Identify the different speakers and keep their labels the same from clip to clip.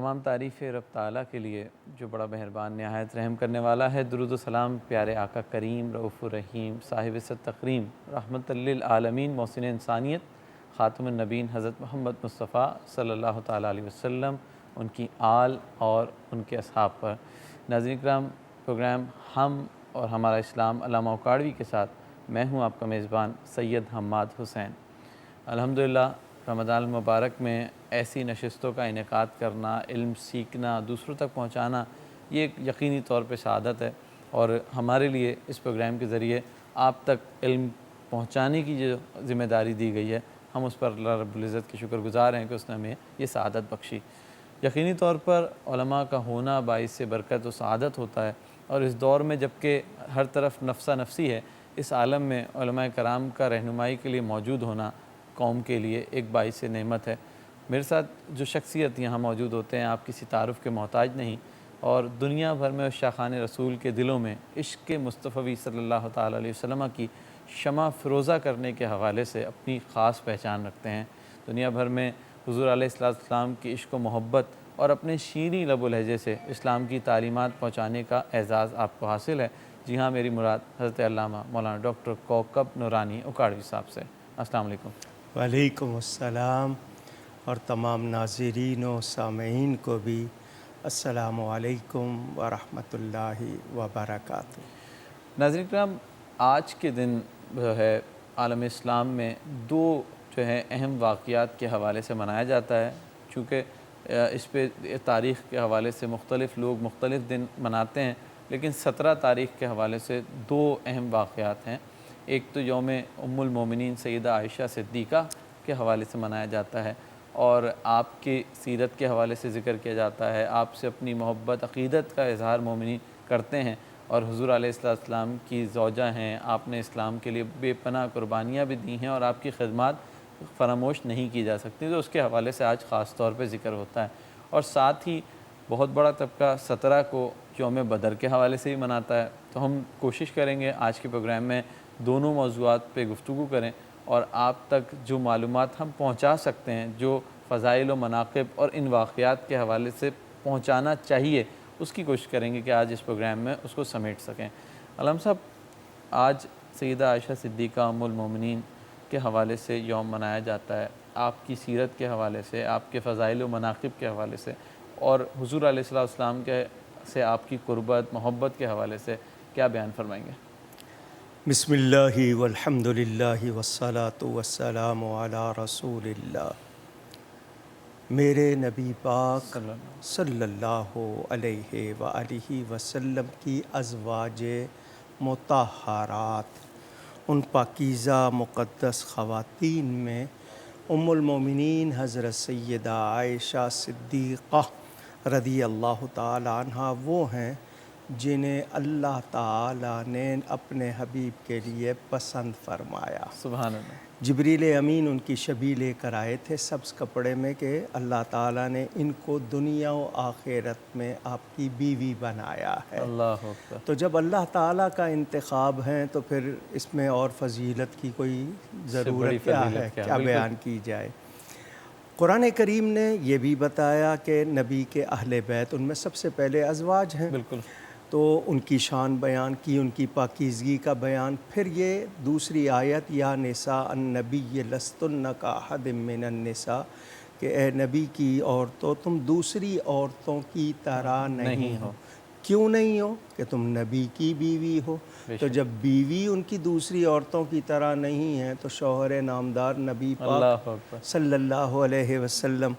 Speaker 1: تمام تعریف رب تعالیٰ کے لیے جو بڑا مہربان نہایت رحم کرنے والا ہے۔ درود و سلام پیارے آقا کریم رؤوف الرحیم صاحب ست تقریم رحمت للعالمین محسن انسانیت خاتم النبین حضرت محمد مصطفیٰ صلی اللہ تعالیٰ علیہ وسلم، ان کی آل اور ان کے اصحاب پر۔ ناظرین کرام، پروگرام ہم اور ہمارا اسلام علامہ اکاڑوی کے ساتھ میں ہوں آپ کا میزبان سید حماد حسین۔ الحمدللہ رمضان المبارک میں ایسی نشستوں کا انعقاد کرنا، علم سیکھنا، دوسروں تک پہنچانا، یہ ایک یقینی طور پہ سعادت ہے، اور ہمارے لیے اس پروگرام کے ذریعے آپ تک علم پہنچانے کی جو ذمہ داری دی گئی ہے، ہم اس پر اللہ رب العزت کے شکر گزار ہیں کہ اس نے ہمیں یہ سعادت بخشی۔ یقینی طور پر علماء کا ہونا باعث برکت و سعادت ہوتا ہے، اور اس دور میں جبکہ ہر طرف نفسہ نفسی ہے، اس عالم میں علماء کرام کا رہنمائی کے لیے موجود ہونا قوم کے لیے ایک باعث نعمت ہے۔ میرے ساتھ جو شخصیت یہاں موجود ہوتے ہیں، آپ کسی تعارف کے محتاج نہیں، اور دنیا بھر میں عشاقان رسول کے دلوں میں عشق مصطفی صلی اللہ تعالیٰ علیہ وسلم کی شمع فروزہ کرنے کے حوالے سے اپنی خاص پہچان رکھتے ہیں۔ دنیا بھر میں حضور علیہ السلام کی عشق و محبت اور اپنے شیریں لب و لہجے سے اسلام کی تعلیمات پہنچانے کا اعزاز آپ کو حاصل ہے۔ جی ہاں، میری مراد حضرت علامہ مولانا ڈاکٹر کوکب نورانی اکاڑوی صاحب سے۔ السلام علیکم۔
Speaker 2: وعلیکم السلام، اور تمام ناظرین و سامعین کو بھی السلام علیکم ورحمۃ اللہ وبرکاتہ۔
Speaker 1: ناظرین کرام، آج کے دن جو ہے عالم اسلام میں دو جو ہے اہم واقعات کے حوالے سے منایا جاتا ہے، چونکہ اس پہ تاریخ کے حوالے سے مختلف لوگ مختلف دن مناتے ہیں، لیکن 17 تاریخ کے حوالے سے دو اہم واقعات ہیں۔ ایک تو یوم ام المومنین سیدہ عائشہ صدیقہ کے حوالے سے منایا جاتا ہے، اور آپ کی سیرت کے حوالے سے ذکر کیا جاتا ہے، آپ سے اپنی محبت عقیدت کا اظہار مومنین کرتے ہیں، اور حضور علیہ السلام کی زوجہ ہیں، آپ نے اسلام کے لیے بے پناہ قربانیاں بھی دی ہیں، اور آپ کی خدمات فراموش نہیں کی جا سکتی، تو اس کے حوالے سے آج خاص طور پہ ذکر ہوتا ہے۔ اور ساتھ ہی بہت بڑا طبقہ 17 کو یوم بدر کے حوالے سے ہی مناتا ہے۔ تو ہم کوشش کریں گے آج کے پروگرام میں دونوں موضوعات پہ گفتگو کریں، اور آپ تک جو معلومات ہم پہنچا سکتے ہیں، جو فضائل و مناقب اور ان واقعات کے حوالے سے پہنچانا چاہیے، اس کی کوشش کریں گے کہ آج اس پروگرام میں اس کو سمیٹ سکیں۔ علامہ صاحب، آج سیدہ عائشہ صدیقہ ام المومنین کے حوالے سے یوم منایا جاتا ہے، آپ کی سیرت کے حوالے سے، آپ کے فضائل و مناقب کے حوالے سے، اور حضور علیہ السلام کے سے آپ کی قربت محبت کے حوالے سے کیا بیان فرمائیں گے؟
Speaker 2: بسم اللہ والحمد للہ والصلاة والسلام علی رسول اللہ۔ میرے نبی پاک صلی اللہ علیہ وآلہ وسلم کی ازواج مطہرات، ان پاکیزہ مقدس خواتین میں ام المومنین حضرت سیدہ عائشہ صدیقہ رضی اللہ تعالی عنہ وہ ہیں جنہیں اللہ تعالیٰ نے اپنے حبیب کے لیے پسند فرمایا۔
Speaker 1: سبحان اللہ۔
Speaker 2: جبریل امین ان کی شبیہ لے کر آئے تھے سبز کپڑے میں کہ اللہ تعالیٰ نے ان کو دنیا و آخرت میں آپ کی بیوی بنایا ہے۔
Speaker 1: اللہ اکبر۔
Speaker 2: تو جب اللہ تعالیٰ کا انتخاب ہے تو پھر اس میں اور فضیلت کی کوئی ضرورت کیا ہے، کیا بیان کی جائے۔ قرآن کریم نے یہ بھی بتایا کہ نبی کے اہل بیت ان میں سب سے پہلے ازواج ہیں،
Speaker 1: بالکل،
Speaker 2: تو ان کی شان بیان کی، ان کی پاکیزگی کا بیان۔ پھر یہ دوسری آیت یا نساء النبی لستن کاحد من النساء، کہ اے نبی کی عورتوں تم دوسری عورتوں کی طرح نہیں ہو۔ کیوں نہیں ہو؟ کہ تم نبی کی بیوی ہو۔ تو جب بیوی ان کی دوسری عورتوں کی طرح نہیں ہے تو شوہر نامدار نبی پاک صلی اللہ علیہ وسلم۔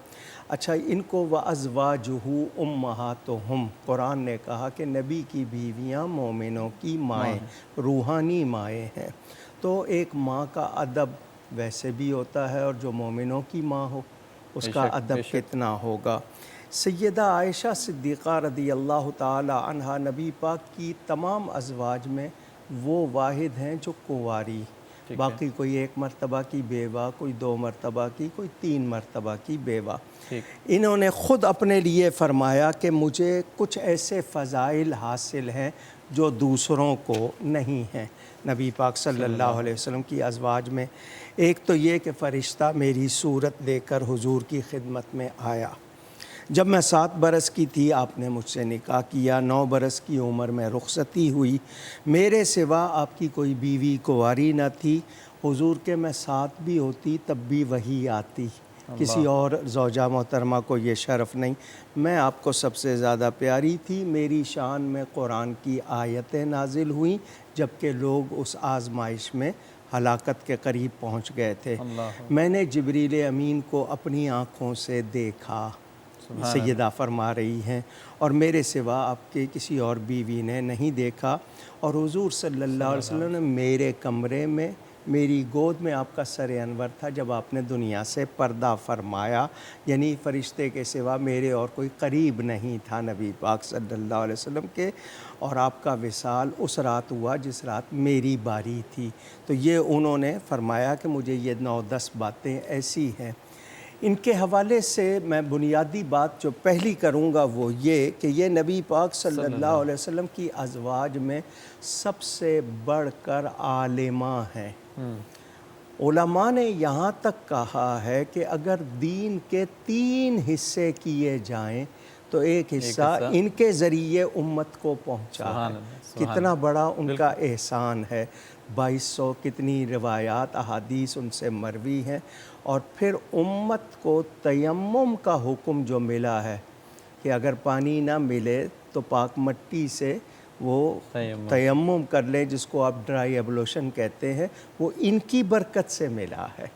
Speaker 2: اچھا، ان کو وَأَزْوَاجُهُ أُمَّهَاتُهُمْ، قرآن نے کہا کہ نبی کی بیویاں مومنوں کی مائیں، روحانی مائیں ہیں۔ تو ایک ماں کا ادب ویسے بھی ہوتا ہے، اور جو مومنوں کی ماں ہو اس کا ادب کتنا ہوگا۔ سیدہ عائشہ صدیقہ رضی اللہ تعالی عنہا نبی پاک کی تمام ازواج میں وہ واحد ہیں جو کنواری، باقی کوئی 1 مرتبہ کی بیوہ، کوئی 2 مرتبہ کی، کوئی 3 مرتبہ کی بیوہ۔ انہوں نے خود اپنے لیے فرمایا کہ مجھے کچھ ایسے فضائل حاصل ہیں جو دوسروں کو نہیں ہیں نبی پاک صلی اللہ علیہ وسلم کی ازواج میں۔ ایک تو یہ کہ فرشتہ میری صورت لے کر حضور کی خدمت میں آیا، جب میں 7 برس کی تھی آپ نے مجھ سے نکاح کیا، 9 برس کی عمر میں رخصتی ہوئی، میرے سوا آپ کی کوئی بیوی کنواری نہ تھی، حضور کے میں ساتھ بھی ہوتی تب بھی وہی آتی، کسی اور زوجہ محترمہ کو یہ شرف نہیں، میں آپ کو سب سے زیادہ پیاری تھی، میری شان میں قرآن کی آیتیں نازل ہوئیں جبکہ لوگ اس آزمائش میں ہلاکت کے قریب پہنچ گئے تھے، میں نے جبریل امین کو اپنی آنکھوں سے دیکھا، سیدہ فرما رہی ہیں، اور میرے سوا آپ کے کسی اور بیوی نے نہیں دیکھا، اور حضور صلی اللہ علیہ وسلم نے میرے کمرے میں میری گود میں آپ کا سر انور تھا جب آپ نے دنیا سے پردہ فرمایا، یعنی فرشتے کے سوا میرے اور کوئی قریب نہیں تھا نبی پاک صلی اللہ علیہ وسلم کے، اور آپ کا وصال اس رات ہوا جس رات میری باری تھی۔ تو یہ انہوں نے فرمایا کہ مجھے یہ 9-10 باتیں ایسی ہیں۔ ان کے حوالے سے میں بنیادی بات جو پہلی کروں گا وہ یہ کہ یہ نبی پاک صلی اللہ علیہ وسلم کی ازواج میں سب سے بڑھ کر عالمہ ہیں۔ علماء نے یہاں تک کہا ہے کہ اگر دین کے 3 حصے کیے جائیں تو ایک حصہ ان کے ذریعے امت کو پہنچا ہے، کتنا بڑا ان کا احسان ہے، 2200 کتنی روایات احادیث ان سے مروی ہیں، اور پھر امت کو تیمم کا حکم جو ملا ہے کہ اگر پانی نہ ملے تو پاک مٹی سے وہ تیمم کر لیں، جس کو آپ ڈرائی ایبلوشن کہتے ہیں، وہ ان کی برکت سے ملا ہے،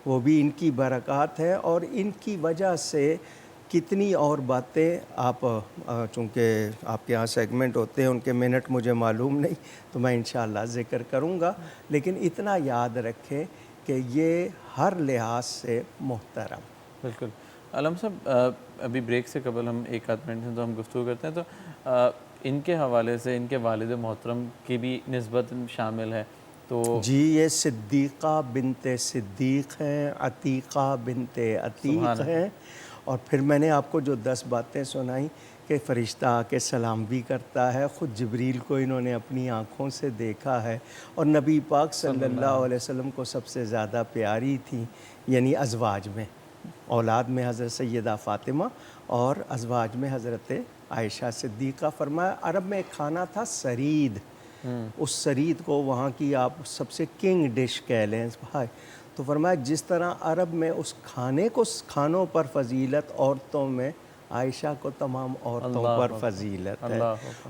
Speaker 2: وہ بھی ان کی برکات ہے، اور ان کی وجہ سے کتنی اور باتیں آپ چونکہ آپ کے ہاں سیگمنٹ ہوتے ہیں ان کے منٹ مجھے معلوم نہیں تو میں انشاءاللہ ذکر کروں گا، لیکن اتنا یاد رکھیں کہ یہ ہر لحاظ سے محترم۔
Speaker 1: بالکل علم صاحب، ابھی بریک سے قبل ہم 1-8 منٹ سے تو ہم گفتگو کرتے ہیں، تو ان کے حوالے سے ان کے والد محترم کی بھی نسبت شامل ہے، تو
Speaker 2: جی یہ صدیقہ بنت صدیق ہیں، عتیقہ بنت عتیق ہیں، اور پھر میں نے آپ کو جو 10 باتیں سنائیں کہ فرشتہ آ کے سلام بھی کرتا ہے، خود جبریل کو انہوں نے اپنی آنکھوں سے دیکھا ہے، اور نبی پاک صلی اللہ علیہ وسلم کو سب سے زیادہ پیاری تھیں، یعنی ازواج میں، اولاد میں حضرت سیدہ فاطمہ اور ازواج میں حضرت عائشہ صدیقہ۔ فرمایا عرب میں ایک کھانا تھا سرید، اس سرید کو وہاں کی آپ سب سے کنگ ڈش کہہ لیں بھائی، تو فرمایا جس طرح عرب میں اس کھانوں پر فضیلت، عورتوں میں عائشہ کو تمام عورتوں پر فضیلت ہے۔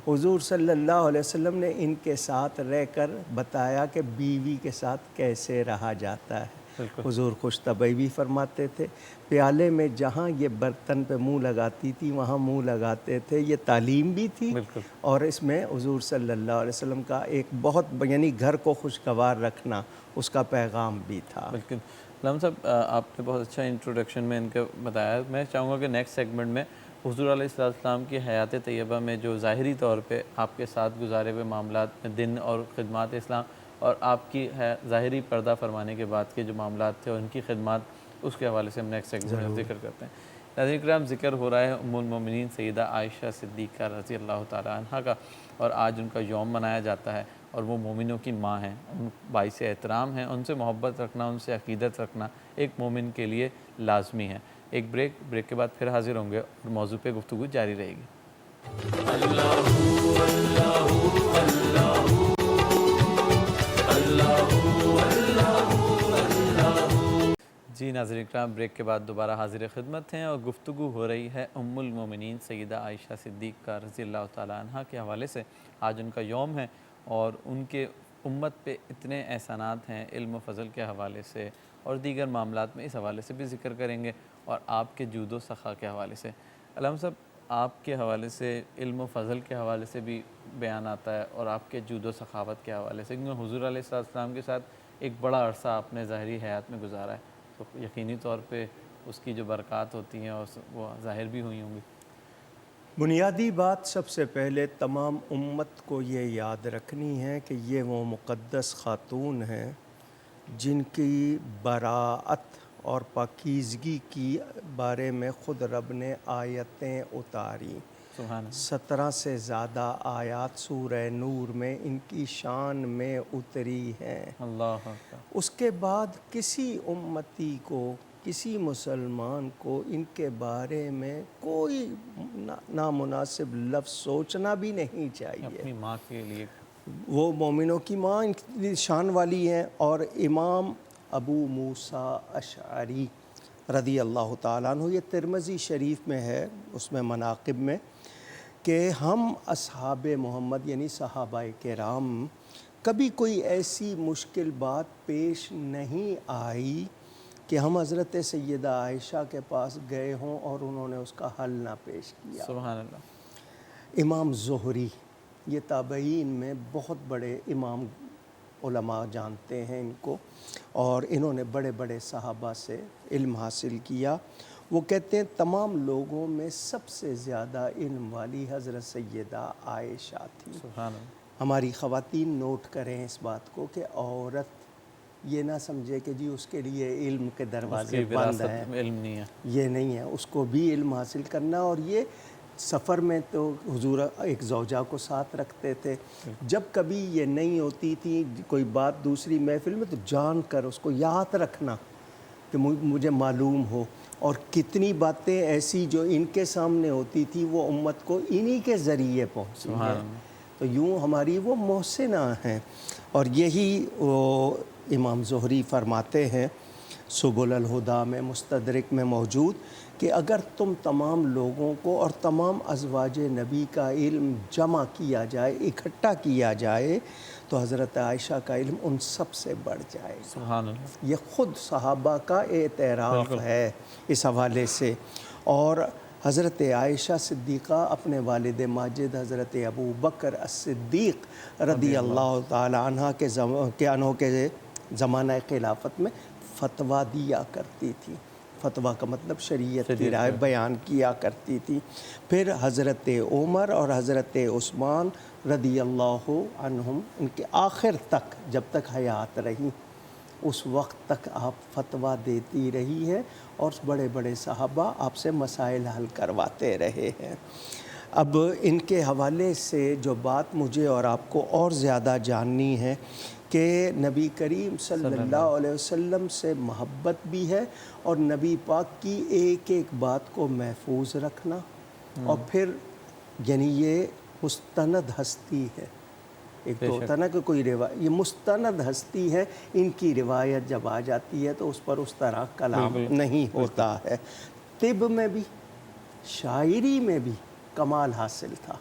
Speaker 2: حضور صلی اللہ علیہ وسلم نے ان کے ساتھ رہ کر بتایا کہ بیوی کے ساتھ کیسے رہا جاتا ہے۔ حضور خوش طبعی فرماتے تھے، پیالے میں جہاں یہ برتن پہ منہ لگاتی تھی وہاں منہ لگاتے تھے، یہ تعلیم بھی تھی، اور اس میں حضور صلی اللہ علیہ وسلم کا ایک بہت یعنی گھر کو خوشگوار رکھنا اس کا پیغام بھی تھا۔
Speaker 1: بالکل علم صاحب، آپ نے بہت اچھا انٹروڈکشن میں ان کا بتایا، میں چاہوں گا کہ نیکسٹ سیگمنٹ میں حضور علیہ السلام کی حیات طیبہ میں جو ظاہری طور پہ آپ کے ساتھ گزارے ہوئے معاملات میں دن اور خدمات اسلام، اور آپ کی ظاہری پردہ فرمانے کے بعد کے جو معاملات تھے اور ان کی خدمات، اس کے حوالے سے ہم نیکسٹ سیگمنٹ میں ذکر کرتے ہیں۔ ناظرین کرام، ذکر ہو رہا ہے ام المومنین سیدہ عائشہ صدیقہ رضی اللہ تعالیٰ عنہ کا، اور آج ان کا یوم منایا جاتا ہے، اور وہ مومنوں کی ماں ہیں، ان باعث احترام ہیں، ان سے محبت رکھنا، ان سے عقیدت رکھنا ایک مومن کے لیے لازمی ہے۔ ایک بریک کے بعد پھر حاضر ہوں گے اور موضوع پہ گفتگو جاری رہے گی۔ جی ناظرین کرام، بریک کے بعد دوبارہ حاضر خدمت ہیں، اور گفتگو ہو رہی ہے ام المومنین سیدہ عائشہ صدیقہ رضی اللہ تعالیٰ عنہ کے حوالے سے۔ آج ان کا یوم ہے، اور ان کے امت پہ اتنے احسانات ہیں علم و فضل کے حوالے سے، اور دیگر معاملات میں اس حوالے سے بھی ذکر کریں گے، اور آپ کے جود و سخا کے حوالے سے۔ علم صاحب، آپ کے حوالے سے علم و فضل کے حوالے سے بھی بیان آتا ہے، اور آپ کے جود و سخاوت کے حوالے سے، کیونکہ حضور علیہ السلام کے ساتھ ایک بڑا عرصہ آپ نے ظاہری حیات میں گزارا ہے، تو یقینی طور پہ اس کی جو برکات ہوتی ہیں وہ ظاہر بھی ہوئی ہوں گی۔
Speaker 2: بنیادی بات سب سے پہلے تمام امت کو یہ یاد رکھنی ہے کہ یہ وہ مقدس خاتون ہیں جن کی براءت اور پاکیزگی کی بارے میں خود رب نے آیتیں اتاری، 17 سے زیادہ آیات سورہ نور میں ان کی شان میں اتری ہیں۔
Speaker 1: اللہ اکبر۔
Speaker 2: اس کے بعد کسی امتی کو کسی مسلمان کو ان کے بارے میں کوئی نامناسب لفظ سوچنا بھی نہیں چاہیے.
Speaker 1: اپنی ماں کے لیے
Speaker 2: وہ مومنوں کی ماں اتنی شان والی ہیں. اور امام ابو موسیٰ اشعری رضی اللہ تعالیٰ عنہ، یہ ترمذی شریف میں ہے، اس میں مناقب میں، کہ ہم اصحاب محمد یعنی صحابہ کرام کبھی کوئی ایسی مشکل بات پیش نہیں آئی کہ ہم حضرت سیدہ عائشہ کے پاس گئے ہوں اور انہوں نے اس کا حل نہ پیش کیا.
Speaker 1: سبحان اللہ.
Speaker 2: امام زہری، یہ تابعین میں بہت بڑے امام، علماء جانتے ہیں ان کو، اور انہوں نے بڑے بڑے صحابہ سے علم حاصل کیا. وہ کہتے ہیں تمام لوگوں میں سب سے زیادہ علم والی حضرت سیدہ عائشہ تھی.
Speaker 1: سبحان اللہ.
Speaker 2: ہماری خواتین نوٹ کریں اس بات کو کہ عورت یہ نہ سمجھے کہ جی اس کے لیے علم کے دروازے بند ہیں،
Speaker 1: علم نہیں ہے،
Speaker 2: یہ نہیں ہے. اس کو بھی علم حاصل کرنا. اور یہ سفر میں تو حضور ایک زوجہ کو ساتھ رکھتے تھے. جب کبھی یہ نہیں ہوتی تھی کوئی بات دوسری محفل میں، تو جان کر اس کو یاد رکھنا کہ مجھے معلوم ہو. اور کتنی باتیں ایسی جو ان کے سامنے ہوتی تھی وہ امت کو انہی کے ذریعے پہنچی ہیں. تو یوں ہماری وہ محسنہ ہیں. اور یہی وہ امام زہری فرماتے ہیں سبل الہدیٰ میں، مستدرک میں موجود، کہ اگر تم تمام لوگوں کو اور تمام ازواج نبی کا علم جمع کیا جائے، اکٹھا کیا جائے، تو حضرت عائشہ کا علم ان سب سے بڑھ جائے گا.
Speaker 1: سبحان اللہ.
Speaker 2: یہ خود صحابہ کا اعتراف ہے اس حوالے سے. اور حضرت عائشہ صدیقہ اپنے والد ماجد حضرت ابو بکر الصدیق رضی اللہ تعالی عنہ کے زمانہ خلافت میں فتویٰ دیا کرتی تھی. فتویٰ کا مطلب شریعت کی رائے بیان کیا کرتی تھی. پھر حضرت عمر اور حضرت عثمان رضی اللہ عنہم، ان کے آخر تک جب تک حیات رہی اس وقت تک آپ فتویٰ دیتی رہی ہے، اور بڑے بڑے صحابہ آپ سے مسائل حل کرواتے رہے ہیں. اب ان کے حوالے سے جو بات مجھے اور آپ کو اور زیادہ جاننی ہے کہ نبی کریم صلی اللہ علیہ وسلم سے محبت بھی ہے، اور نبی پاک کی ایک ایک بات کو محفوظ رکھنا. اور پھر یعنی یہ مستند ہستی ہے. ایک تو ہوتا نا کہ کوئی روایت، یہ مستند ہستی ہے، ان کی روایت جب آ جاتی ہے تو اس پر اس طرح کلام نہیں ہوتا ہے. طب میں بھی، شاعری میں بھی کمال حاصل تھا.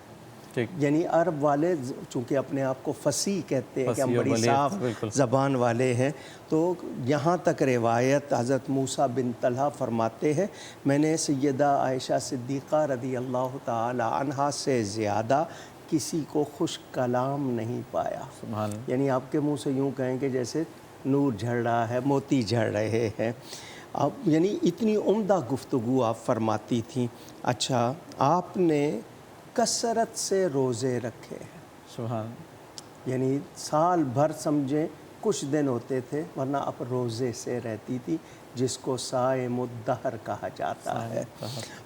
Speaker 2: یعنی عرب والے چونکہ اپنے آپ کو فصیح کہتے ہیں کہ ہم بڑی صاف زبان والے ہیں، تو یہاں تک روایت حضرت موسیٰ بن طلحہ فرماتے ہیں میں نے سیدہ عائشہ صدیقہ رضی اللہ تعالی عنہا سے زیادہ کسی کو خوش کلام نہیں پایا. یعنی آپ کے منہ سے یوں کہیں کہ جیسے نور جھڑ رہا ہے، موتی جھڑ رہے ہیں. آپ یعنی اتنی عمدہ گفتگو آپ فرماتی تھیں. اچھا، آپ نے کثرت سے روزے رکھے ہیں.
Speaker 1: سبحان.
Speaker 2: یعنی سال بھر سمجھیں کچھ دن ہوتے تھے، ورنہ آپ روزے سے رہتی تھی، جس کو صائم الدہر کہا جاتا ہے.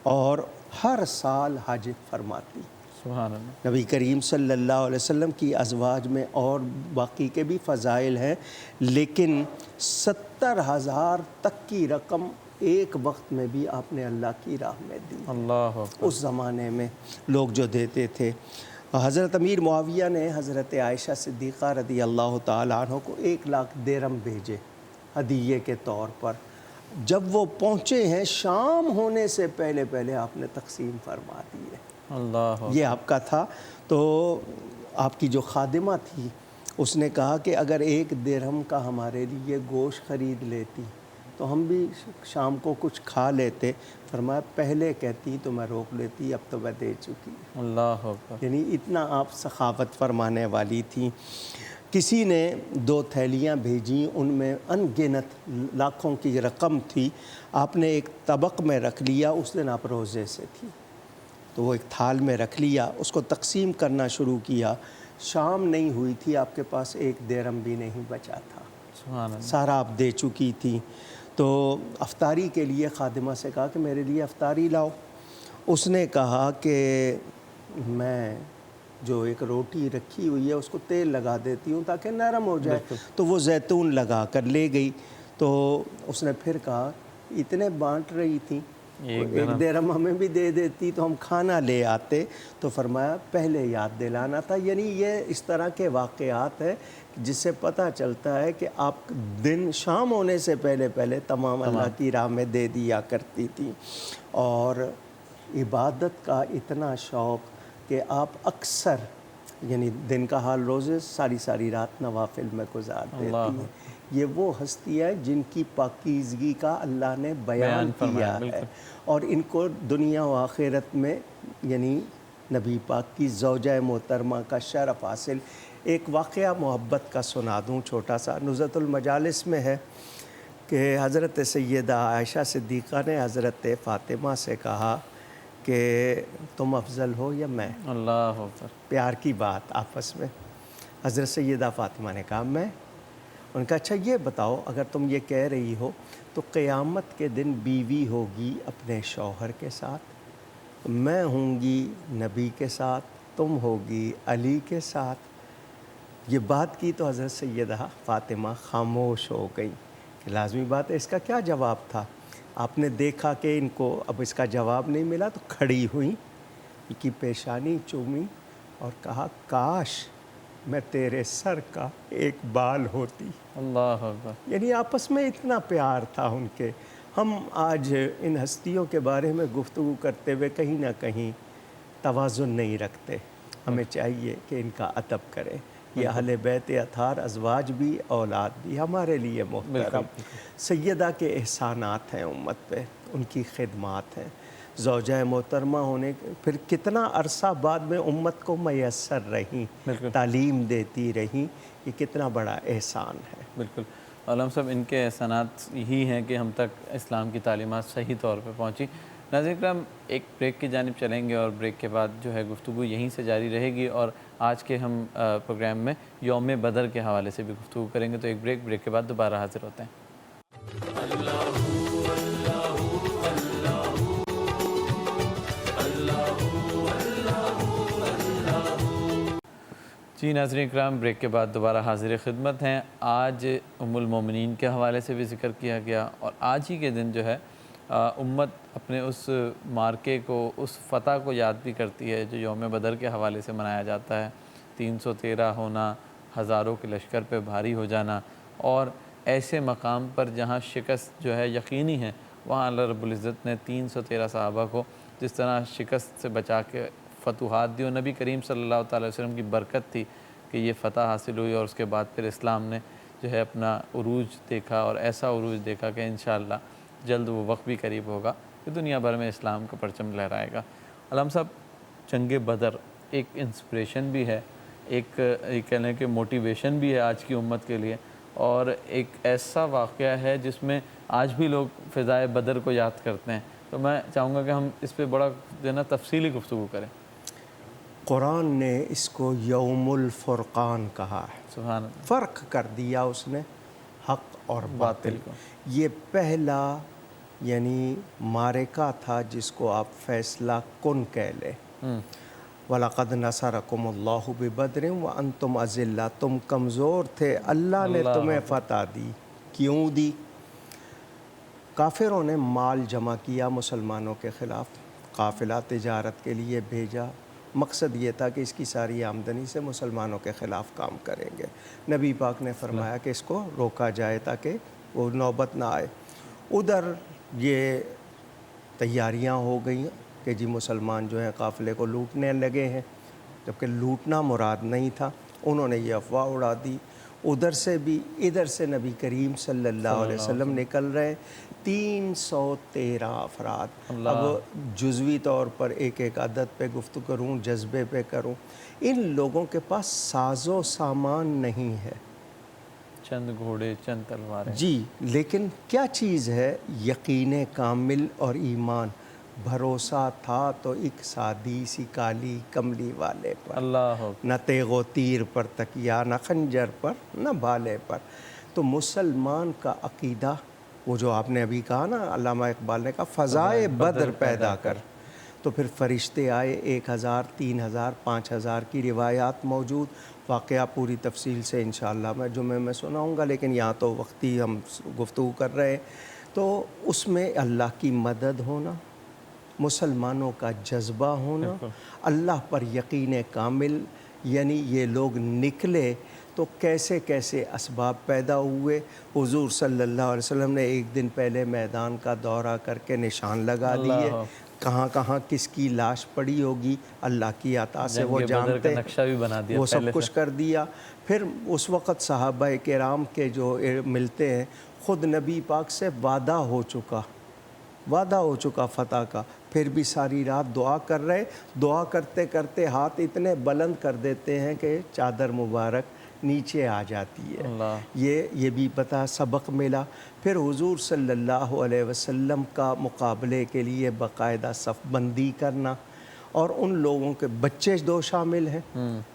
Speaker 2: اور ہر سال حج فرماتی.
Speaker 1: سبحان اللہ.
Speaker 2: نبی کریم صلی اللہ علیہ وسلم کی ازواج میں اور باقی کے بھی فضائل ہیں، لیکن 70,000 تک کی رقم ایک وقت میں بھی آپ نے اللہ کی راہ میں دی.
Speaker 1: اللہ
Speaker 2: اس زمانے میں لوگ جو دیتے تھے. حضرت امیر معاویہ نے حضرت عائشہ صدیقہ رضی اللہ تعالیٰ عنہ کو 1,00,000 درہم بھیجے ہدیے کے طور پر. جب وہ پہنچے ہیں شام ہونے سے پہلے پہلے آپ نے تقسیم فرما دیے.
Speaker 1: اللہ.
Speaker 2: یہ آپ کا تھا. تو آپ کی جو خادمہ تھی اس نے کہا کہ اگر 1 درہم کا ہمارے لیے گوشت خرید لیتی تو ہم بھی شام کو کچھ کھا لیتے. فرمایا پہلے کہتی تو میں روک لیتی، اب تو میں دے چکی.
Speaker 1: اللہ.
Speaker 2: یعنی اتنا آپ سخاوت فرمانے والی تھیں. کسی نے 2 تھیلیاں بھیجیں، ان میں ان گنت لاکھوں کی رقم تھی. آپ نے ایک طبق میں رکھ لیا. اس دن آپ روزے سے تھی تو وہ ایک تھال میں رکھ لیا، اس کو تقسیم کرنا شروع کیا. شام نہیں ہوئی تھی، آپ کے پاس 1 درہم بھی نہیں بچا تھا.
Speaker 1: سبحان اللہ.
Speaker 2: سارا آپ دے چکی تھی. تو افطاری کے لیے خادمہ سے کہا کہ میرے لیے افطاری لاؤ. اس نے کہا کہ میں جو ایک روٹی رکھی ہوئی ہے اس کو تیل لگا دیتی ہوں تاکہ نرم ہو جائے. تو وہ زیتون لگا کر لے گئی. تو اس نے پھر کہا اتنے بانٹ رہی تھیں،
Speaker 1: ایک
Speaker 2: ایک درہم ہمیں بھی دے دیتی تو ہم کھانا لے آتے، تو فرمایا پہلے یاد دلانا تھا۔ یعنی یہ اس طرح کے واقعات ہیں جس سے پتہ چلتا ہے کہ آپ دن شام ہونے سے پہلے پہلے تمام اللہ کی راہ میں دے دیا کرتی تھی، اور عبادت کا اتنا شوق کہ آپ اکثر یعنی دن کا حال روزے ساری ساری رات نوافل میں گزار دیتی ہیں۔ یہ وہ ہستی ہے جن کی پاکیزگی کا اللہ نے بیان کیا ہے، اور ان کو دنیا و آخرت میں یعنی نبی پاک کی زوجہ محترمہ کا شرف حاصل۔ ایک واقعہ محبت کا سنا دوں چھوٹا سا، نزہۃ المجالس میں ہے کہ حضرت سیدہ عائشہ صدیقہ نے حضرت فاطمہ سے کہا کہ تم افضل ہو یا میں؟
Speaker 1: اللہ اکبر،
Speaker 2: پیار کی بات آپس میں۔ حضرت سیدہ فاطمہ نے کہا میں۔ ان کا اچھا یہ بتاؤ اگر تم یہ کہہ رہی ہو تو قیامت کے دن بیوی ہوگی اپنے شوہر کے ساتھ، میں ہوں گی نبی کے ساتھ، تم ہوگی علی کے ساتھ۔ یہ بات کی تو حضرت سیدہ فاطمہ خاموش ہو گئی کہ لازمی بات ہے، اس کا کیا جواب تھا؟ آپ نے دیکھا کہ ان کو اب اس کا جواب نہیں ملا تو کھڑی ہوئیں، ان کی پیشانی چومی اور کہا کاش میں تیرے سر کا ایک بال ہوتی۔
Speaker 1: اللہ اکبر،
Speaker 2: یعنی آپس میں اتنا پیار تھا ان کے۔ ہم آج ان ہستیوں کے بارے میں گفتگو کرتے ہوئے کہیں نہ کہیں توازن نہیں رکھتے، ہمیں چاہیے کہ ان کا ادب کریں۔ یہ اہل بیت اطہار ازواج بھی اولاد بھی ہمارے لیے محترم سیدہ کے احسانات ہیں امت پہ، ان کی خدمات ہیں، زوجہ محترمہ ہونے پھر کتنا عرصہ بعد میں امت کو میسر رہیں، تعلیم دیتی رہیں، یہ کتنا بڑا احسان ہے۔
Speaker 1: بالکل علامہ صاحب، ان کے احسانات یہی ہیں کہ ہم تک اسلام کی تعلیمات صحیح طور پہ پہنچی۔ ناظرین کرام، ایک بریک کی جانب چلیں گے اور بریک کے بعد جو ہے گفتگو یہیں سے جاری رہے گی، اور آج کے ہم پروگرام میں یوم بدر کے حوالے سے بھی گفتگو کریں گے۔ تو ایک بریک کے بعد دوبارہ حاضر ہوتے ہیں۔ جی ناظرین کرام، بریک کے بعد دوبارہ حاضر خدمت ہیں۔ آج ام المومنین کے حوالے سے بھی ذکر کیا گیا، اور آج ہی کے دن جو ہے امت اپنے اس مارکے کو، اس فتح کو یاد بھی کرتی ہے جو یوم بدر کے حوالے سے منایا جاتا ہے۔ 313 ہونا، ہزاروں کے لشکر پہ بھاری ہو جانا، اور ایسے مقام پر جہاں شکست جو ہے یقینی ہے، وہاں اللہ رب العزت نے 313 صحابہ کو جس طرح شکست سے بچا کے فتوحات دی، اور نبی کریم صلی اللہ تعالی وسلم کی برکت تھی کہ یہ فتح حاصل ہوئی، اور اس کے بعد پھر اسلام نے جو ہے اپنا عروج دیکھا، اور ایسا عروج دیکھا کہ انشاءاللہ جلد وہ وقت بھی قریب ہوگا کہ دنیا بھر میں اسلام کا پرچم لہرائے گا۔ علامہ صاحب، جنگ بدر ایک انسپریشن بھی ہے، ایک کہنے کہ موٹیویشن بھی ہے آج کی امت کے لیے، اور ایک ایسا واقعہ ہے جس میں آج بھی لوگ فضائے بدر کو یاد کرتے ہیں۔ تو میں چاہوں گا کہ ہم اس پہ بڑا جو ہے نا تفصیلی گفتگو کریں۔
Speaker 2: قرآن نے اس کو یوم الفرقان کہا ہے،
Speaker 1: سبحان اللہ،
Speaker 2: فرق کر دیا اس نے حق اور باطل
Speaker 1: کو۔
Speaker 2: یہ پہلا یعنی معرکہ تھا جس کو آپ فیصلہ کن کہہ لیں۔ وَلَقَدْ نَصَرَكُمُ اللَّهُ بِبَدْرٍ وَأَنْتُمْ أَذِلَّةٌ، تم کمزور تھے، اللہ نے تمہیں فتح دی۔ کیوں دی؟ کافروں نے مال جمع کیا مسلمانوں کے خلاف، قافلہ تجارت کے لیے بھیجا، مقصد یہ تھا کہ اس کی ساری آمدنی سے مسلمانوں کے خلاف کام کریں گے۔ نبی پاک نے فرمایا کہ اس کو روکا جائے تاکہ وہ نوبت نہ آئے۔ ادھر یہ تیاریاں ہو گئیں کہ جی مسلمان جو ہیں قافلے کو لوٹنے لگے ہیں، جبکہ لوٹنا مراد نہیں تھا، انہوں نے یہ افواہ اڑا دی۔ ادھر سے بھی ادھر سے نبی کریم صلی اللہ علیہ وسلم نکل رہے، 313 افراد۔ اب جزوی طور پر ایک ایک عدد پہ گفتگو کروں، جذبے پہ کروں، ان لوگوں کے پاس ساز و سامان نہیں ہے،
Speaker 1: چند گھوڑے، چند تلواریں،
Speaker 2: جی، لیکن کیا چیز ہے؟ یقین کامل اور ایمان۔ بھروسہ تھا تو ایک سادی سی کالی کملی والے پر،
Speaker 1: اللہ
Speaker 2: نہ تیغ و تیر پر تکیا، نہ خنجر پر، نہ بھالے پر۔ تو مسلمان کا عقیدہ، وہ جو آپ نے ابھی کہا نا، علامہ اقبال نے کہا فضائے بدر پیدا کر، تو پھر فرشتے آئے، 1000، 3000، 5000 کی روایات موجود۔ واقعہ پوری تفصیل سے انشاءاللہ میں جمعے میں سناؤں گا، لیکن یہاں تو وقتی ہم گفتگو کر رہے ہیں۔ تو اس میں اللہ کی مدد ہونا، مسلمانوں کا جذبہ ہونا، اللہ پر یقین کامل، یعنی یہ لوگ نکلے تو کیسے کیسے اسباب پیدا ہوئے۔ حضور صلی اللہ علیہ وسلم نے ایک دن پہلے میدان کا دورہ کر کے نشان لگا دیے، کہاں کہاں کس کی لاش پڑی ہوگی، اللہ کی عطا سے وہ جانتے،
Speaker 1: نقشہ بھی بنا دیا،
Speaker 2: وہ سب کچھ کر دیا۔ پھر اس وقت صحابہ کرام کے جو ملتے ہیں، خود نبی پاک سے وعدہ ہو چکا فتح کا، پھر بھی ساری رات دعا کر رہے، دعا کرتے کرتے ہاتھ اتنے بلند کر دیتے ہیں کہ چادر مبارک نیچے آ جاتی ہے۔ یہ بھی پتہ سبق ملا۔ پھر حضور صلی اللہ علیہ وسلم کا مقابلے کے لیے باقاعدہ صف بندی کرنا، اور ان لوگوں کے بچے دو شامل ہیں،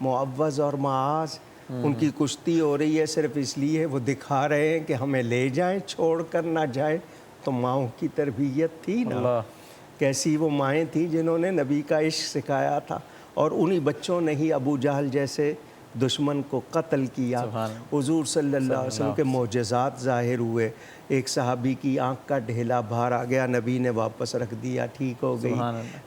Speaker 2: معوذ اور معاذ، ان کی کشتی ہو رہی ہے صرف اس لیے وہ دکھا رہے ہیں کہ ہمیں لے جائیں، چھوڑ کر نہ جائیں۔ تو ماؤں کی تربیت تھی نا، کیسی وہ مائیں تھیں جنہوں نے نبی کا عشق سکھایا تھا، اور انہی بچوں نے ہی ابو جہل جیسے دشمن کو قتل کیا۔ حضور صلی اللہ علیہ وسلم کے معجزات ظاہر ہوئے، ایک صحابی کی آنکھ کا ڈھیلا باہر آ گیا، نبی نے واپس رکھ دیا، ٹھیک ہو گئی۔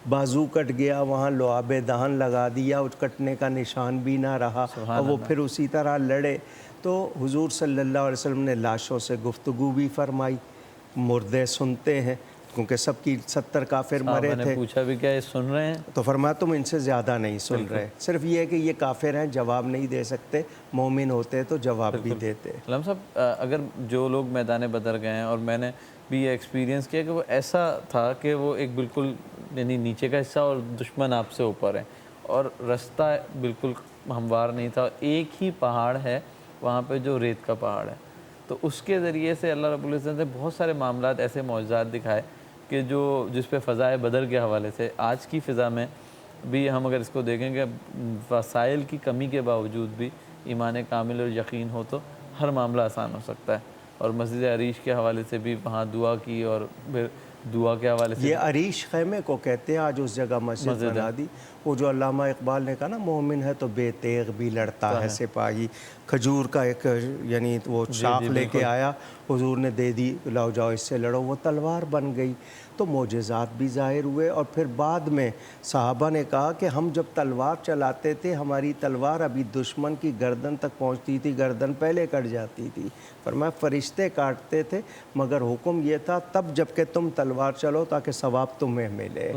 Speaker 2: بازو کٹ گیا، وہاں لعاب دہن لگا دیا، اس کٹنے کا نشان بھی نہ رہا، اور وہ پھر اسی طرح لڑے۔ تو حضور صلی اللہ علیہ وسلم نے لاشوں سے گفتگو بھی فرمائی، مردے سنتے ہیں، کیونکہ سب کی 70 کافر مرے تھے۔
Speaker 1: میں نے پوچھا بھی کیا یہ سن رہے ہیں؟
Speaker 2: تو فرمایا تم ان سے زیادہ نہیں سن رہے، صرف یہ ہے کہ یہ کافر ہیں، جواب نہیں دے سکتے، مومن ہوتے تو جواب بھی دیتے۔
Speaker 1: علامہ صاحب، اگر جو لوگ میدان بدر گئے ہیں، اور میں نے بھی یہ ایکسپیرینس کیا کہ وہ ایسا تھا کہ وہ ایک بالکل یعنی نیچے کا حصہ اور دشمن آپ سے اوپر ہے، اور رستہ بالکل ہموار نہیں تھا، ایک ہی پہاڑ ہے وہاں پہ جو ریت کا پہاڑ ہے، تو اس کے ذریعے سے اللہ رب العزت نے بہت سارے معاملات ایسے معجزات دکھائے کہ جس پہ فضائے بدر کے حوالے سے آج کی فضا میں بھی ہم اگر اس کو دیکھیں کہ وسائل کی کمی کے باوجود بھی ایمان کامل اور یقین ہو تو ہر معاملہ آسان ہو سکتا ہے۔ اور مسجد عریش کے حوالے سے بھی وہاں دعا کی، اور پھر دعا کے حوالے سے
Speaker 2: یہ عریش خیمے کو کہتے ہیں، آج اس جگہ مسجد بنا دی۔ وہ جو علامہ اقبال نے کہا نا، مومن ہے تو بے تیغ بھی لڑتا ہے سپاہی، کھجور کا ایک یعنی وہ شاخ لے کے آیا، حضور نے دے دی، لاؤ جاؤ اس سے لڑو، وہ تلوار بن گئی۔ تو معجزات بھی ظاہر ہوئے، اور پھر بعد میں صحابہ نے کہا کہ ہم جب تلوار چلاتے تھے، ہماری تلوار ابھی دشمن کی گردن تک پہنچتی تھی، گردن پہلے کٹ جاتی تھی۔ فرمایا فرشتے کاٹتے تھے، مگر حکم یہ تھا تب جب کہ تم تلوار چلو تاکہ ثواب تمہیں ملے۔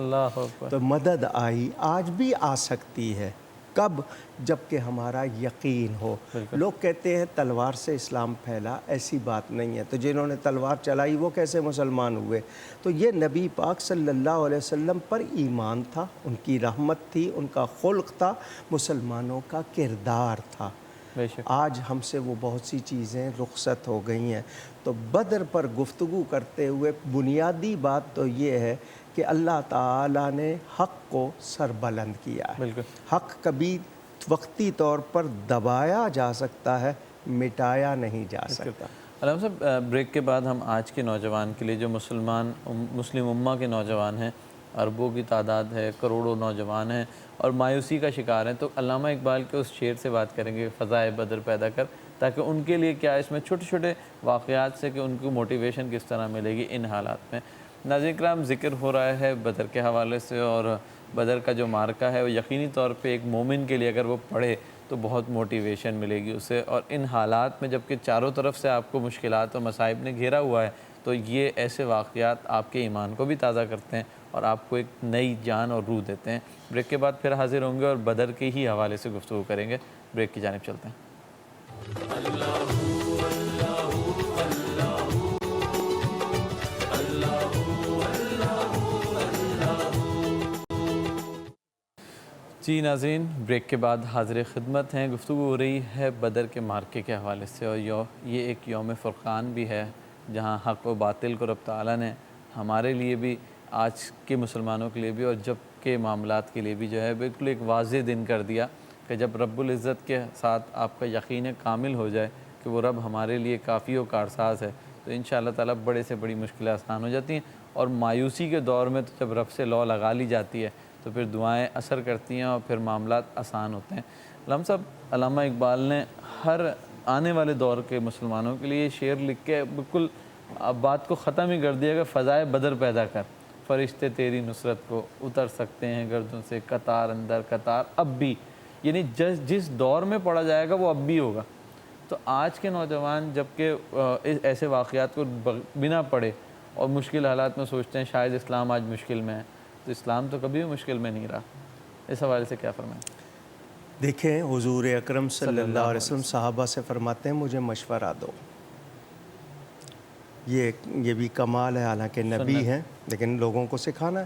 Speaker 2: تو مدد آئی، آج بھی آ سکتی ہے، کب؟ جب کہ ہمارا یقین ہو۔ لوگ کہتے ہیں تلوار سے اسلام پھیلا، ایسی بات نہیں ہے، تو جنہوں نے تلوار چلائی وہ کیسے مسلمان ہوئے؟ تو یہ نبی پاک صلی اللہ علیہ وسلم پر ایمان تھا، ان کی رحمت تھی، ان کا خلق تھا، مسلمانوں کا کردار تھا۔ آج ہم سے وہ بہت سی چیزیں رخصت ہو گئی ہیں۔ تو بدر پر گفتگو کرتے ہوئے بنیادی بات تو یہ ہے کہ اللہ تعالیٰ نے حق کو سربلند کیا ہے۔ حق کبھی وقتی طور پر دبایا جا سکتا ہے، مٹایا نہیں جا سکتا۔
Speaker 1: علامہ صاحب، بریک کے بعد ہم آج کے نوجوان کے لیے جو مسلم امہ کے نوجوان ہیں، اربوں کی تعداد ہے، کروڑوں نوجوان ہیں اور مایوسی کا شکار ہیں، تو علامہ اقبال کے اس شعر سے بات کریں گے، فضائے بدر پیدا کر، تاکہ ان کے لیے کیا اس میں چھوٹے چھوٹے واقعات سے کہ ان کو موٹیویشن کس طرح ملے گی ان حالات میں۔ ناظرین کرام، ذکر ہو رہا ہے بدر کے حوالے سے، اور بدر کا جو معرکہ ہے وہ یقینی طور پہ ایک مومن کے لیے اگر وہ پڑھے تو بہت موٹیویشن ملے گی اسے، اور ان حالات میں جب کہ چاروں طرف سے آپ کو مشکلات و مصائب نے گھیرا ہوا ہے، تو یہ ایسے واقعات آپ کے ایمان کو بھی تازہ کرتے ہیں اور آپ کو ایک نئی جان اور روح دیتے ہیں۔ بریک کے بعد پھر حاضر ہوں گے اور بدر کے ہی حوالے سے گفتگو کریں گے۔ بریک کی جانب چلتے ہیں۔ جی ناظرین، بریک کے بعد حاضر خدمت ہیں۔ گفتگو ہو رہی ہے بدر کے معرکے کے حوالے سے، اور یہ ایک یوم فرقان بھی ہے جہاں حق و باطل کو رب تعالیٰ نے ہمارے لیے بھی، آج کے مسلمانوں کے لیے بھی اور جب کے معاملات کے لیے بھی جو ہے بالکل ایک واضح دن کر دیا کہ جب رب العزت کے ساتھ آپ کا یقین کامل ہو جائے کہ وہ رب ہمارے لیے کافی و کارساز ہے، تو انشاءاللہ تعالیٰ بڑے سے بڑی مشکلیں آسان ہو جاتی ہیں، اور مایوسی کے دور میں تو جب رب سے لو لگا لی جاتی ہے تو پھر دعائیں اثر کرتی ہیں اور پھر معاملات آسان ہوتے ہیں۔ علامہ صاحب، علامہ اقبال نے ہر آنے والے دور کے مسلمانوں کے لیے یہ شعر لکھ کے بالکل اب بات کو ختم ہی کر دیا کہ فضائے بدر پیدا کر، فرشتے تیری نصرت کو اتر سکتے ہیں گردوں سے قطار اندر قطار اب بھی، یعنی جس دور میں پڑھا جائے گا وہ اب بھی ہوگا۔ تو آج کے نوجوان جب کہ ایسے واقعات کو بنا پڑھے اور مشکل حالات میں سوچتے ہیں شاید اسلام آج مشکل میں ہے، تو اسلام تو کبھی بھی مشکل میں نہیں رہا۔ اس حوالے سے کیا فرمائیں؟
Speaker 2: دیکھیں حضور اکرم صلی اللہ علیہ وسلم صحابہ سے فرماتے ہیں مجھے مشورہ دو۔ یہ بھی کمال ہے، حالانکہ نبی ہیں لیکن لوگوں کو سکھانا ہے۔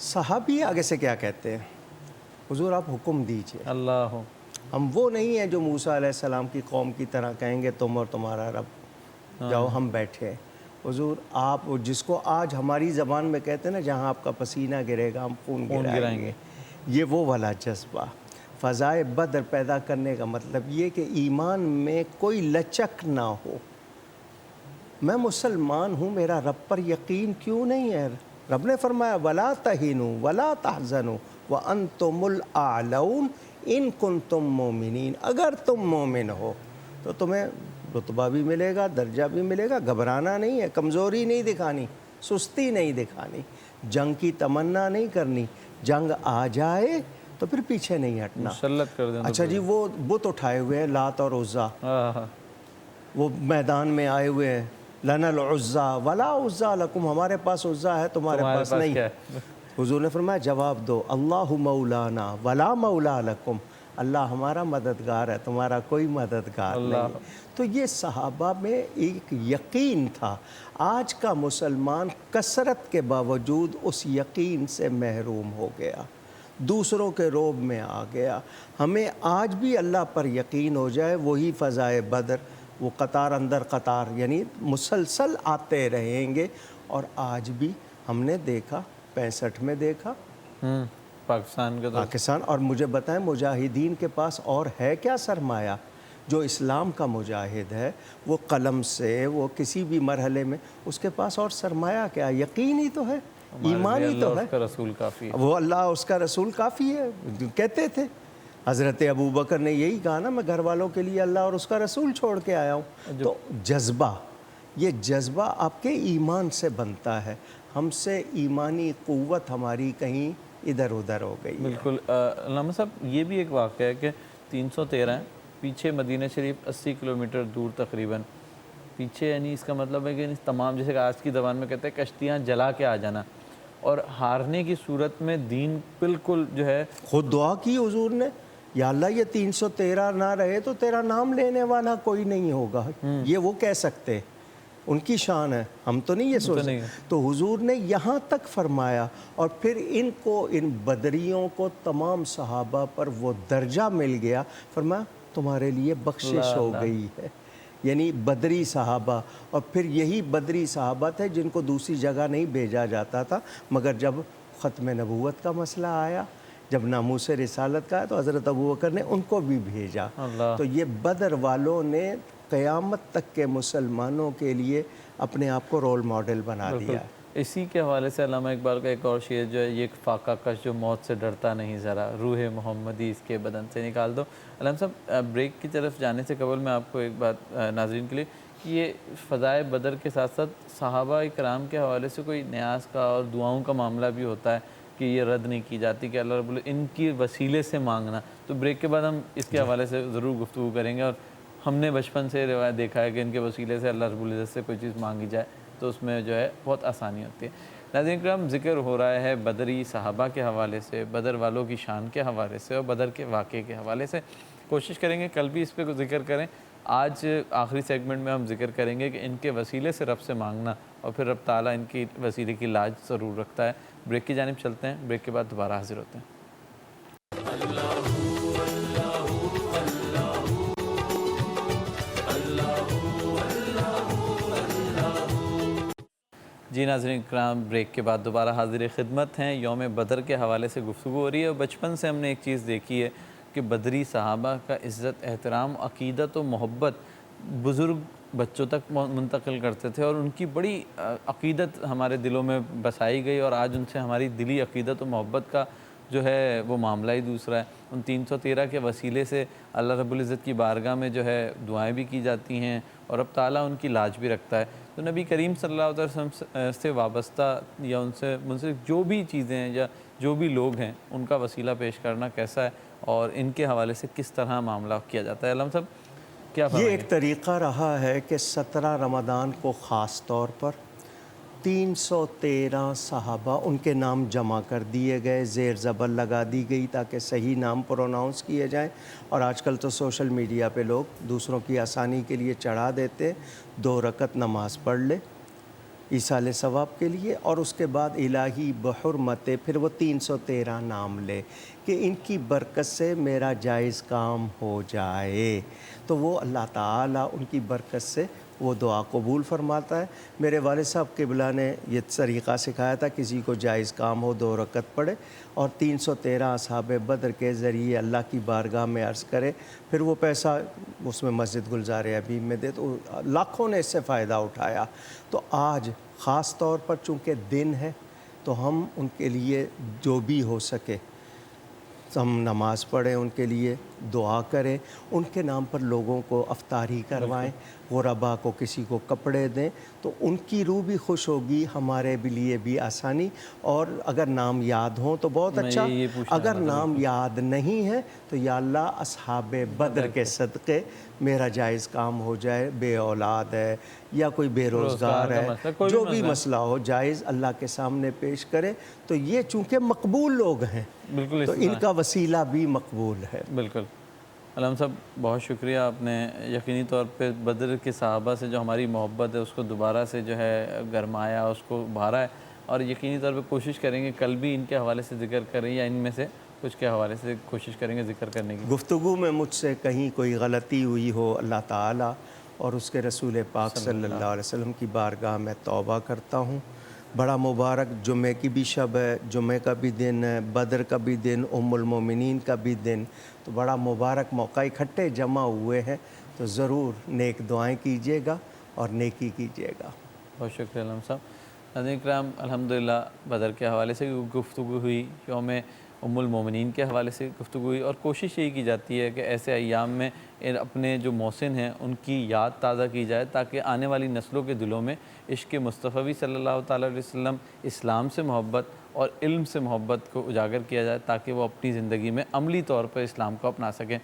Speaker 2: صحابی آگے سے کیا کہتے ہیں؟ حضور آپ حکم دیجئے۔
Speaker 1: اللہ ہو،
Speaker 2: ہم وہ نہیں ہیں جو موسیٰ علیہ السلام کی قوم کی طرح کہیں گے تم اور تمہارا رب جاؤ ہم بیٹھے۔ حضور آپ جس کو آج ہماری زبان میں کہتے ہیں نا جہاں آپ کا پسینہ گرے گا ہم خون گرائیں گے، یہ وہ والا جذبہ۔ فضائے بدر پیدا کرنے کا مطلب یہ کہ ایمان میں کوئی لچک نہ ہو۔ میں مسلمان ہوں، میرا رب پر یقین کیوں نہیں ہے؟ رب نے فرمایا وَلَا تَهِنُوا وَلَا تَحْزَنُوا وَأَنْتُمُ الْأَعْلَوْنَ إِن كُنتُم مُؤْمِنِينَ۔ اگر تم مومن ہو تو تمہیں رتبہ بھی ملے گا، درجہ بھی ملے گا۔ گھبرانا نہیں ہے، کمزوری نہیں دکھانی، سستی نہیں دکھانی، جنگ کی تمنا نہیں کرنی۔ جنگ آ جائے تو پھر پیچھے نہیں ہٹنا۔
Speaker 1: مسلط کر دینا۔
Speaker 2: اچھا جی، وہ بت اٹھائے ہوئے ہیں لات اور عزا، وہ میدان میں آئے ہوئے ہیں لنا العزا ولا عزا لکم، ہمارے پاس عزا ہے تمہارے پاس نہیں۔ حضور نے فرمایا جواب دو اللہ مولانا ولا مولا لکم، اللہ ہمارا مددگار ہے تمہارا کوئی مددگار نہیں۔ تو یہ صحابہ میں ایک یقین تھا۔ آج کا مسلمان کثرت کے باوجود اس یقین سے محروم ہو گیا، دوسروں کے روب میں آ گیا۔ ہمیں آج بھی اللہ پر یقین ہو جائے، وہی فضائے بدر، وہ قطار اندر قطار یعنی مسلسل آتے رہیں گے۔ اور آج بھی ہم نے دیکھا 65 میں دیکھا پاکستان، اور مجھے بتائیں مجاہدین کے پاس اور ہے کیا سرمایہ؟ جو اسلام کا مجاہد ہے وہ قلم سے وہ کسی بھی مرحلے میں اس کے پاس اور سرمایہ کیا؟ یقین ہی تو ہے، ایمان ہی تو ہے۔ وہ اللہ اس کا رسول کافی ہے کہتے تھے حضرت ابو بکر نے، یہی کہا نا میں گھر والوں کے لیے اللہ اور اس کا رسول چھوڑ کے آیا ہوں۔ تو جذبہ، یہ جذبہ آپ کے ایمان سے بنتا ہے۔ ہم سے ایمانی قوت ہماری کہیں ادھر ادھر ہو گئی۔
Speaker 1: بالکل علامہ صاحب، یہ بھی ایک واقعہ ہے کہ 313 پیچھے مدینہ شریف 80 کلومیٹر دور تقریباً پیچھے، یعنی اس کا مطلب ہے کہ تمام، جیسے کہ آج کی زبان میں کہتے ہیں کشتیاں جلا کے آ جانا، اور ہارنے کی صورت میں دین بالکل جو ہے
Speaker 2: خود دعا کی حضور نے، یا اللہ یہ 313 نہ رہے تو تیرا نام لینے والا کوئی نہیں ہوگا۔ یہ وہ کہہ سکتے، ان کی شان ہے، ہم تو نہیں یہ سوچتے۔ تو حضور نے یہاں تک فرمایا، اور پھر ان کو، ان بدریوں کو، تمام صحابہ پر وہ درجہ مل گیا، فرمایا تمہارے لیے بخشش ہو گئی ہے۔ یعنی بدری صحابہ، اور پھر یہی بدری صحابہ تھے جن کو دوسری جگہ نہیں بھیجا جاتا تھا، مگر جب ختم نبوت کا مسئلہ آیا، جب ناموس رسالت کا ہے، تو حضرت ابوبکر نے ان کو بھی بھیجا۔ تو یہ بدر والوں نے قیامت تک کے مسلمانوں کے لیے اپنے آپ کو رول ماڈل بنا دیا ہے۔
Speaker 1: اسی کے حوالے سے علامہ اقبال کا ایک اور شعر جو ہے، یہ فاقہ کش جو موت سے ڈرتا نہیں ذرا، روح محمدی اس کے بدن سے نکال دو۔ علامہ صاحب، بریک کی طرف جانے سے قبل میں آپ کو ایک بات ناظرین کے لیے، کہ یہ فضائے بدر کے ساتھ ساتھ صحابہ اکرام کے حوالے سے کوئی نیاز کا اور دعاؤں کا معاملہ بھی ہوتا ہے کہ یہ رد نہیں کی جاتی کہ اللہ رب ان کی وسیلے سے مانگنا۔ تو بریک کے بعد ہم اس کے حوالے سے ضرور گفتگو کریں گے، اور ہم نے بچپن سے روایت دیکھا ہے کہ ان کے وسیلے سے اللہ رب العزت سے کوئی چیز مانگی جائے تو اس میں جو ہے بہت آسانی ہوتی ہے۔ ناظرین کرام، ذکر ہو رہا ہے بدری صحابہ کے حوالے سے، بدر والوں کی شان کے حوالے سے اور بدر کے واقعے کے حوالے سے۔ کوشش کریں گے کل بھی اس پہ ذکر کریں۔ آج آخری سیگمنٹ میں ہم ذکر کریں گے کہ ان کے وسیلے سے رب سے مانگنا، اور پھر رب تعالیٰ ان کی وسیلے کی لاج ضرور رکھتا ہے۔ بریک کی جانب چلتے ہیں، بریک کے بعد دوبارہ حاضر ہوتے ہیں۔ جی ناظرین کرام، بریک کے بعد دوبارہ حاضر خدمت ہیں۔ یوم بدر کے حوالے سے گفتگو ہو رہی ہے، اور بچپن سے ہم نے ایک چیز دیکھی ہے کہ بدری صحابہ کا عزت، احترام، عقیدت و محبت بزرگ بچوں تک منتقل کرتے تھے، اور ان کی بڑی عقیدت ہمارے دلوں میں بسائی گئی، اور آج ان سے ہماری دلی عقیدت و محبت کا جو ہے وہ معاملہ ہی دوسرا ہے۔ ان 313 کے وسیلے سے اللہ رب العزت کی بارگاہ میں جو ہے دعائیں بھی کی جاتی ہیں اور رب تعالیٰ ان کی لاج بھی رکھتا ہے۔ تو نبی کریم صلی اللہ علیہ وسلم سے وابستہ یا ان سے منسلک جو بھی چیزیں ہیں یا جو بھی لوگ ہیں ان کا وسیلہ پیش کرنا کیسا ہے اور ان کے حوالے سے کس طرح معاملہ کیا جاتا ہے؟ علامہ صاحب کیا
Speaker 2: یہ
Speaker 1: فرمائیں گے؟
Speaker 2: ایک طریقہ رہا ہے کہ 17 رمضان کو خاص طور پر 313 صحابہ ان کے نام جمع کر دیے گئے، زیر زبر لگا دی گئی تاکہ صحیح نام پروناؤنس کیے جائیں۔ اور آج کل تو سوشل میڈیا پہ لوگ دوسروں کی آسانی کے لیے چڑھا دیتے 2 رکعت نماز پڑھ لے ایصال ثواب کے لیے، اور اس کے بعد الہی بحرمت پھر وہ 313 نام لے کہ ان کی برکت سے میرا جائز کام ہو جائے، تو وہ اللہ تعالیٰ ان کی برکت سے وہ دعا قبول فرماتا ہے۔ میرے والد صاحب قبلہ نے یہ طریقہ سکھایا تھا، کسی کو جائز کام ہو 2 رکعت پڑھے اور 313 اصحاب بدر کے ذریعے اللہ کی بارگاہ میں عرض کرے، پھر وہ پیسہ اس میں مسجد گلزار حبیب میں دے، تو لاکھوں نے اس سے فائدہ اٹھایا۔ تو آج خاص طور پر چونکہ دن ہے تو ہم ان کے لیے جو بھی ہو سکے ہم نماز پڑھیں، ان کے لیے دعا کریں، ان کے نام پر لوگوں کو افطاری کروائیں، غربا کو کسی کو کپڑے دیں، تو ان کی روح بھی خوش ہوگی، ہمارے بھی لیے بھی آسانی۔ اور اگر نام یاد ہوں تو بہت
Speaker 1: میں
Speaker 2: اچھا،
Speaker 1: یہ پوچھنا
Speaker 2: اگر
Speaker 1: چاہتا تھا،
Speaker 2: نام یاد نہیں ہے تو یا اللہ اصحاب بدر کے صدقے میرا جائز کام ہو جائے، بے اولاد ہے یا کوئی بے روزگار
Speaker 1: کا
Speaker 2: ہے،
Speaker 1: مسئلہ، کوئی
Speaker 2: جو
Speaker 1: بھی
Speaker 2: بھی
Speaker 1: مسئلہ
Speaker 2: مسئلہ ہو جائز اللہ کے سامنے پیش کرے، تو یہ چونکہ مقبول لوگ ہیں
Speaker 1: بالکل
Speaker 2: تو
Speaker 1: اسی
Speaker 2: ان
Speaker 1: طرح
Speaker 2: کا وسیلہ بھی مقبول ہے۔
Speaker 1: بالکل۔ علامہ صاحب بہت شکریہ، آپ نے یقینی طور پہ بدر کے صحابہ سے جو ہماری محبت ہے اس کو دوبارہ سے جو ہے گرمایا، اس کو ابھارا ہے، اور یقینی طور پہ کوشش کریں گے کل بھی ان کے حوالے سے ذکر کریں یا ان میں سے کچھ کے حوالے سے کوشش کریں گے ذکر کرنے کی۔
Speaker 2: گفتگو میں مجھ سے کہیں کوئی غلطی ہوئی ہو، اللہ تعالیٰ اور اس کے رسول پاک صلی اللہ علیہ وسلم کی بارگاہ میں توبہ کرتا ہوں۔ بڑا مبارک جمعے کی بھی شب ہے، جمعے کا بھی دن ہے، بدر کا بھی دن، ام المومنین کا بھی دن، تو بڑا مبارک موقع، اکٹھے جمع ہوئے ہیں، تو ضرور نیک دعائیں کیجیے گا اور نیکی کیجیے گا۔
Speaker 1: بہت شکریہ علامہ صاحب۔ ناظرین کرام، الحمدللہ بدر کے حوالے سے گفتگو ہوئی، یوم ام المومنین کے حوالے سے گفتگو ہوئی، اور کوشش یہی کی جاتی ہے کہ ایسے ایام میں اپنے جو محسن ہیں ان کی یاد تازہ کی جائے تاکہ آنے والی نسلوں کے دلوں میں عشق مصطفی صلی اللہ تعالیٰ علیہ وسلم، اسلام سے محبت اور علم سے محبت کو اجاگر کیا جائے تاکہ وہ اپنی زندگی میں عملی طور پر اسلام کو اپنا سکیں۔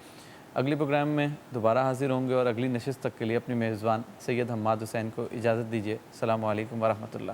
Speaker 1: اگلی پروگرام میں دوبارہ حاضر ہوں گے، اور اگلی نشست تک کے لیے اپنی میزبان سید حماد حسین کو اجازت دیجیے۔ السلام علیکم ورحمۃ اللہ۔